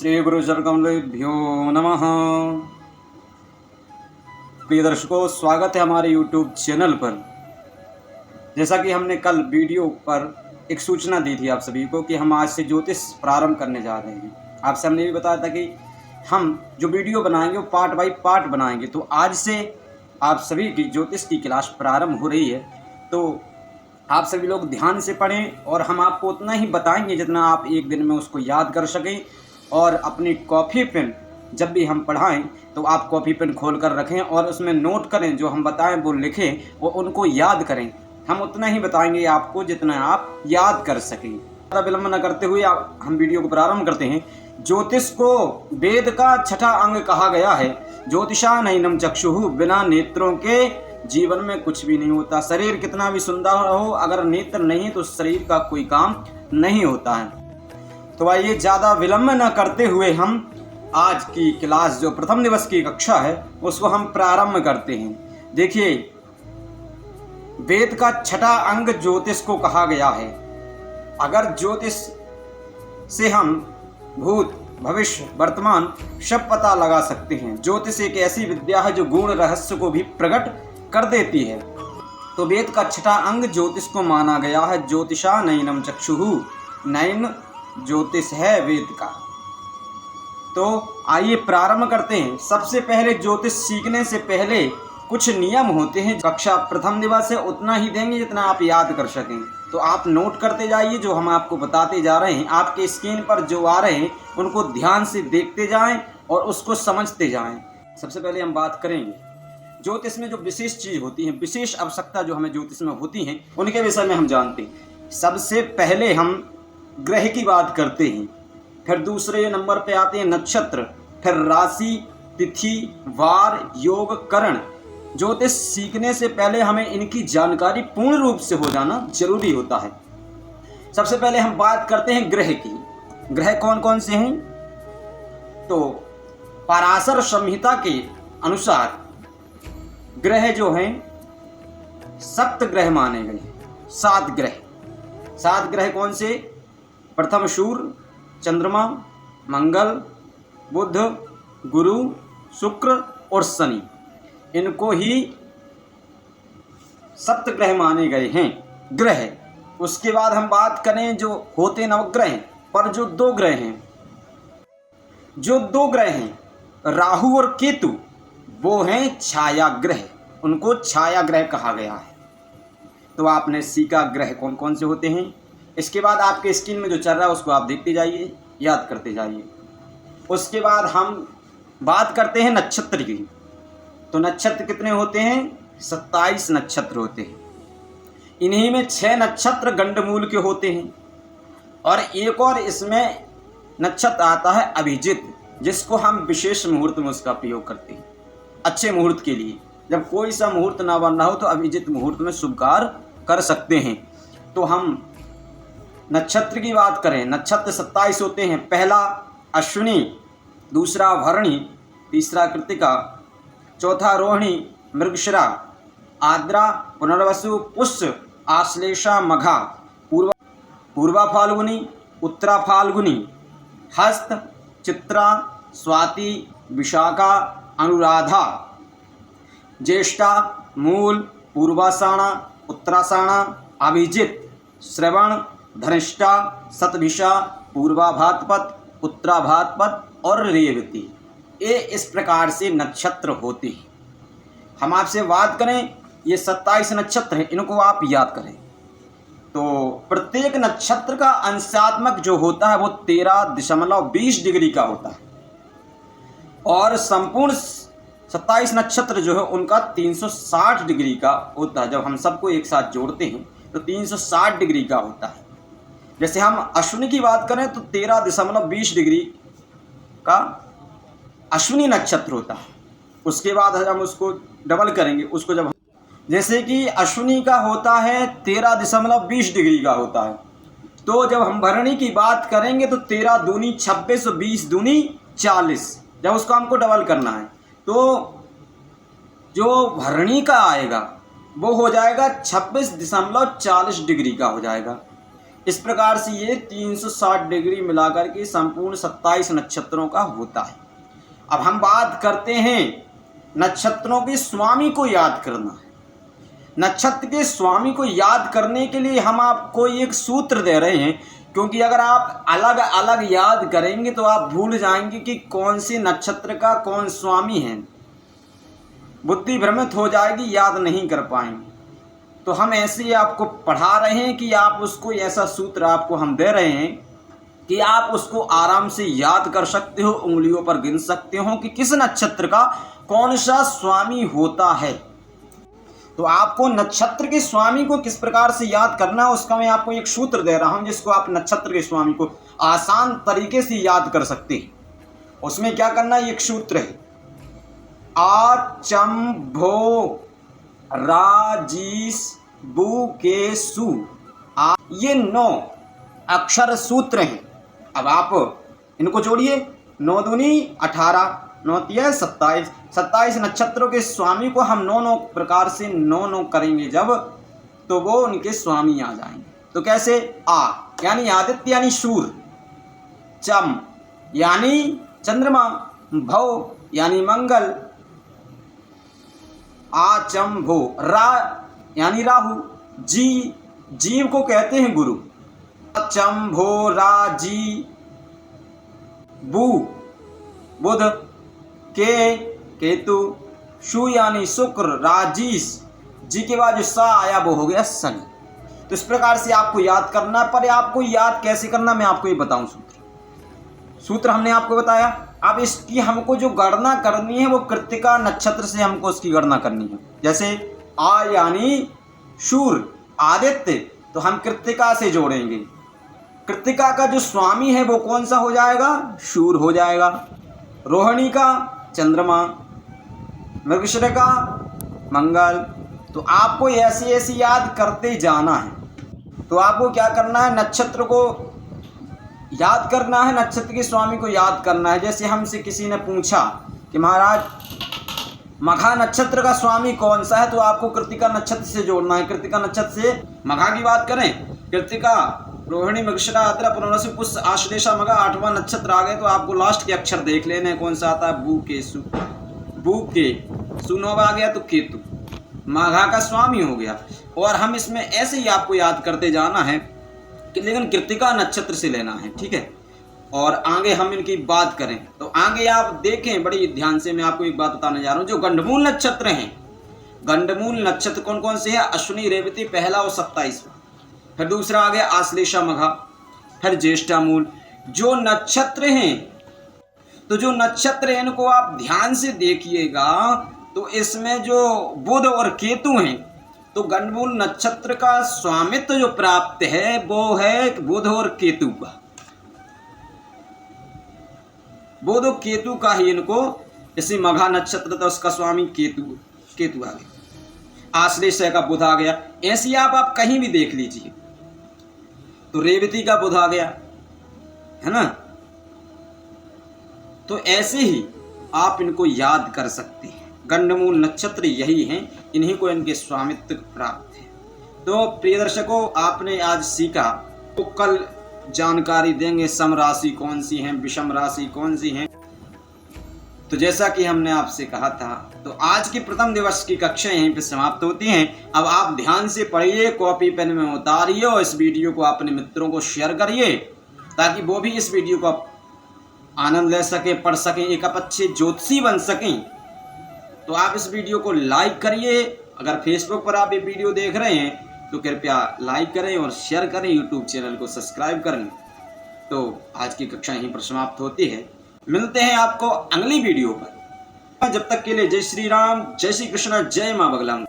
श्री गुरुचरणकमलेभ्यो नमः। प्रिय दर्शकों, स्वागत है हमारे YouTube चैनल पर। जैसा कि हमने कल वीडियो पर एक सूचना दी थी आप सभी को कि हम आज से ज्योतिष प्रारंभ करने जा रहे हैं। आपसे हमने भी बताया था कि हम जो वीडियो बनाएंगे वो पार्ट बाय पार्ट बनाएंगे। तो आज से आप सभी की ज्योतिष की क्लास प्रारंभ हो रही है। तो आप सभी लोग ध्यान से पढ़ें और हम आपको उतना ही बताएंगे जितना आप एक दिन में उसको याद कर सकें। और अपनी कॉपी पेन जब भी हम पढ़ाएं तो आप कॉपी पेन खोल कर रखें और उसमें नोट करें, जो हम बताएं वो लिखें और उनको याद करें। हम उतना ही बताएंगे आपको जितना आप याद कर सकें। ज़्यादा विलंब न करते हुए हम वीडियो को प्रारंभ करते हैं। ज्योतिष को वेद का छठा अंग कहा गया है। ज्योतिषा नैनम चक्षुः, बिना नेत्रों के जीवन में कुछ भी नहीं होता। शरीर कितना भी सुंदर हो, अगर नेत्र नहीं तो शरीर का कोई काम नहीं होता है। तो आइए ज़्यादा विलंब न करते हुए हम आज की क्लास जो प्रथम दिवस की कक्षा है उसको हम प्रारंभ करते हैं। देखिए, वेद का छठा अंग ज्योतिष को कहा गया है। अगर ज्योतिष से हम भूत भविष्य वर्तमान सब पता लगा सकते हैं। ज्योतिष एक ऐसी विद्या है जो गूढ़ रहस्य को भी प्रकट कर देती है। तो वेद का छठा अंग ज्योतिष को माना गया है। ज्योतिषा नैनम चक्षुः, नैन ज्योतिष है वेद का। तो आइए प्रारंभ करते हैं। सबसे पहले ज्योतिष सीखने से पहले कुछ नियम होते हैं। कक्षा प्रथम दिवस है, उतना ही देंगे जितना आप याद कर सकें। तो आप नोट करते जाइए जो हम आपको बताते जा रहे हैं। आपके स्क्रीन पर जो आ रहे हैं उनको ध्यान से देखते जाएं और उसको समझते जाएं। सबसे पहले हम बात करेंगे ज्योतिष में जो विशेष चीज़ होती है, विशेष आवश्यकता जो हमें ज्योतिष में होती हैं, उनके विषय में हम जानते हैं। सबसे पहले हम ग्रह की बात करते हैं, फिर दूसरे नंबर पे आते हैं नक्षत्र, फिर राशि, तिथि, वार, योग, करण। ज्योतिष सीखने से पहले हमें इनकी जानकारी पूर्ण रूप से हो जाना जरूरी होता है। सबसे पहले हम बात करते हैं ग्रह की। ग्रह कौन कौन से हैं? तो पराशर संहिता के अनुसार ग्रह जो हैं सप्त ग्रह माने गए। 7 ग्रह। 7 ग्रह कौन से? प्रथम सूर्य, चंद्रमा, मंगल, बुध, गुरु, शुक्र और शनि। इनको ही सप्त ग्रह माने गए हैं ग्रह। उसके बाद हम बात करें जो होते नवग्रह पर जो 2 ग्रह हैं, जो 2 ग्रह हैं राहु और केतु, वो हैं छाया ग्रह। उनको छाया ग्रह कहा गया है। तो आपने सीखा ग्रह कौन कौन से होते हैं। इसके बाद आपके स्क्रीन में जो चल रहा है उसको आप देखते जाइए, याद करते जाइए। उसके बाद हम बात करते हैं नक्षत्र की। तो नक्षत्र कितने होते हैं? 27 नक्षत्र होते हैं। इन्हीं में 6 नक्षत्र गंडमूल के होते हैं और एक और इसमें नक्षत्र आता है अभिजित, जिसको हम विशेष मुहूर्त में उसका प्रयोग करते हैं। अच्छे मुहूर्त के लिए, जब कोई सा मुहूर्त ना बन रहा हो तो अभिजित मुहूर्त में शुभ कार्य कर सकते हैं। तो हम नक्षत्र की बात करें, नक्षत्र 27 होते हैं। पहला अश्विनी, दूसरा भरणी, तीसरा कृत्तिका, चौथा रोहिणी, मृगशिरा, आद्रा, पुनर्वसु, पुष्य, आश्लेषा, मघा, पूर्वा फाल्गुनी, उत्तरा फाल्गुनी, हस्त, चित्रा, स्वाति, विशाखा, अनुराधा, ज्येष्ठा, मूल, पूर्वाषाढ़ा, उत्तराषाढ़ा, अभिजित, श्रवण, धनिष्ठा, शतभिषा, पूर्वा भाद्रपद, उत्तरा भाद्रपद और रेवती। ये इस प्रकार से नक्षत्र होते हैं। हम आपसे बात करें, ये 27 नक्षत्र हैं, इनको आप याद करें। तो प्रत्येक नक्षत्र का अंशात्मक जो होता है वो 13.20 डिग्री का होता है और संपूर्ण 27 नक्षत्र जो है उनका 360 डिग्री का होता है। जब हम सबको एक साथ जोड़ते हैं तो 360 डिग्री का होता है। जैसे हम अश्विनी की बात करें तो 13.20 डिग्री का अश्विनी नक्षत्र होता है। उसके बाद हम उसको डबल करेंगे, उसको जब जैसे कि अश्विनी का होता है 13.20 डिग्री का होता है। तो जब हम भरणी की बात करेंगे तो 13 दूनी 26 और 20 दूनी 40। जब उसको हमको डबल करना है तो जो भरणी का आएगा वो हो जाएगा 26.40 डिग्री का हो जाएगा। इस प्रकार से ये 360 डिग्री मिलाकर के संपूर्ण 27 नक्षत्रों का होता है। अब हम बात करते हैं नक्षत्रों के स्वामी को याद करना है। नक्षत्र के स्वामी को याद करने के लिए हम आपको एक सूत्र दे रहे हैं, क्योंकि अगर आप अलग अलग याद करेंगे तो आप भूल जाएंगे कि कौन से नक्षत्र का कौन स्वामी है, बुद्धि भ्रमित हो जाएगी, याद नहीं कर पाएंगे। तो हम ऐसे ही आपको पढ़ा रहे हैं कि आप उसको, ऐसा सूत्र आपको हम दे रहे हैं कि आप उसको आराम से याद कर सकते हो, उंगलियों पर गिन सकते हो कि किस नक्षत्र का कौन सा स्वामी होता है। तो आपको नक्षत्र के स्वामी को किस प्रकार से याद करना है उसका मैं आपको एक सूत्र दे रहा हूं, जिसको आप नक्षत्र के स्वामी को आसान तरीके से याद कर सकते हैं। उसमें क्या करना है, एक सूत्र है, आचंभो राजीस बु के सु। ये 9 अक्षर सूत्र हैं। अब आप इनको जोड़िए, 9 दूनी 18, 9 तिया 27, 27 नक्षत्रों के स्वामी को हम 9 प्रकार से 9 करेंगे जब, तो वो उनके स्वामी आ जाएंगे। तो कैसे, आ यानी आदित्य यानी सूर्य, चम यानी चंद्रमा, भव यानी मंगल, आचंभो रा यानी राहु, जी जीव को कहते हैं गुरु, आचंभो राजी बु बुध, के केतु, शु यानी शुक्र, राजीस, जी के बाद जो सा आया वो हो गया शनि। तो इस प्रकार से आपको याद करना, पर आपको याद कैसे करना मैं आपको ये बताऊं। सूत्र हमने आपको बताया। अब इसकी हमको जो गणना करनी है वो कृत्तिका नक्षत्र से हमको उसकी गणना करनी है। जैसे आ यानी सूर्य, आदित्य, तो हम कृत्तिका से जोड़ेंगे। कृत्तिका का जो स्वामी है वो कौन सा हो जाएगा, सूर्य हो जाएगा। रोहिणी का चंद्रमा, मृगशिरा का मंगल। तो आपको ऐसे ऐसे याद करते जाना है। तो आपको क्या करना है, नक्षत्र को याद करना है, नक्षत्र के स्वामी को याद करना है। जैसे हमसे किसी ने पूछा कि महाराज मघा नक्षत्र का स्वामी कौन सा है, तो आपको कृत्तिका नक्षत्र से जोड़ना है। कृत्तिका नक्षत्र से मघा की बात करें, कृत्तिका, रोहिणी, मृगशिरा, आद्रा, पुनर्वसु, पुष्य, आश्लेषा, मघा 8वां नक्षत्र आ गए। तो आपको लास्ट के अक्षर देख लेने कौन सा आता है, बू के सु, बू के सु 9 आ गया तो केतु मघा का स्वामी हो गया। और हम इसमें ऐसे ही आपको याद करते जाना है कि लेकिन कृत्तिका नक्षत्र से लेना है, ठीक है। और आगे हम इनकी बात करें तो आगे आप देखें बड़ी ध्यान से, मैं आपको एक बात बताने जा रहा हूँ। जो गंडमूल नक्षत्र हैं, गंडमूल नक्षत्र कौन कौन से हैं, अश्विनी, रेवती पहला और 27वां, फिर दूसरा आ गया आश्लेषा मघा, फिर ज्येष्ठा मूल। जो नक्षत्र हैं, तो जो नक्षत्र हैं इनको आप ध्यान से देखिएगा। तो इसमें जो बुध और केतु हैं, तो गंडमूल नक्षत्र का स्वामित्व जो प्राप्त है वो है बुध और केतु का, बुध और केतु का ही इनको। इसी मघा नक्षत्र था उसका स्वामी केतु आ गया, आश्लेषा का बुध आ गया। ऐसी आप कहीं भी देख लीजिए, तो रेवती का बुध आ गया, है ना। तो ऐसे ही आप इनको याद कर सकते हैं। गंडमूल नक्षत्र यही हैं, इन्हीं को इनके स्वामित्व प्राप्त है। तो प्रिय दर्शकों, आपने आज सीखा, तो कल जानकारी देंगे सम राशि कौन सी हैं, विषम राशि कौन सी हैं। तो जैसा कि हमने आपसे कहा था, तो आज की प्रथम दिवस की कक्षा यहीं पे समाप्त होती हैं। अब आप ध्यान से पढ़िए, कॉपी पेन में उतारिए और इस वीडियो को अपने मित्रों को शेयर करिए, ताकि वो भी इस वीडियो का आनंद ले सके, पढ़ सकें, एक अच्छे ज्योतिषी बन सकें। तो आप इस वीडियो को लाइक करिए। अगर फेसबुक पर आप ये वीडियो देख रहे हैं तो कृपया लाइक करें और शेयर करें, यूट्यूब चैनल को सब्सक्राइब करें। तो आज की कक्षा यहीं पर समाप्त होती है। मिलते हैं आपको अगली वीडियो पर। जब तक के लिए जय श्री राम, जय श्री कृष्ण, जय मां बगलामुखी।